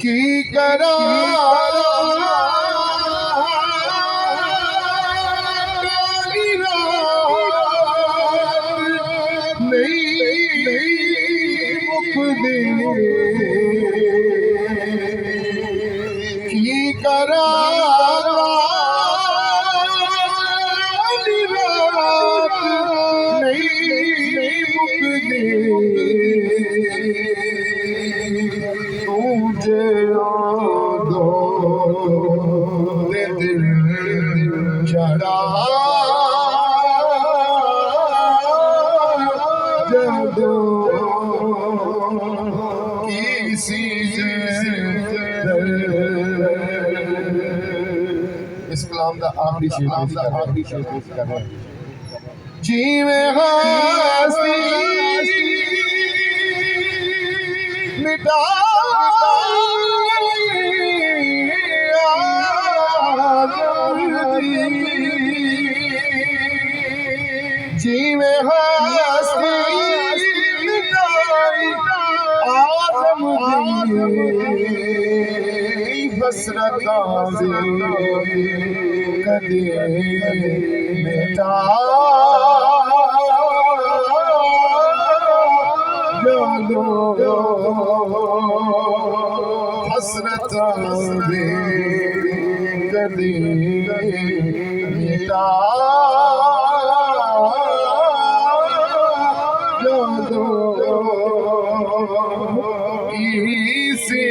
की करा की करा तुझे दो दिल चढ़ा जदो किसी इस कलाम का आखिरी शेर कर रहे हैं। जीवे हस्ती मिटा जीवे हस्ती मिटाई आजम हसरत कदे मिटा हसरत कदे मिटा किसी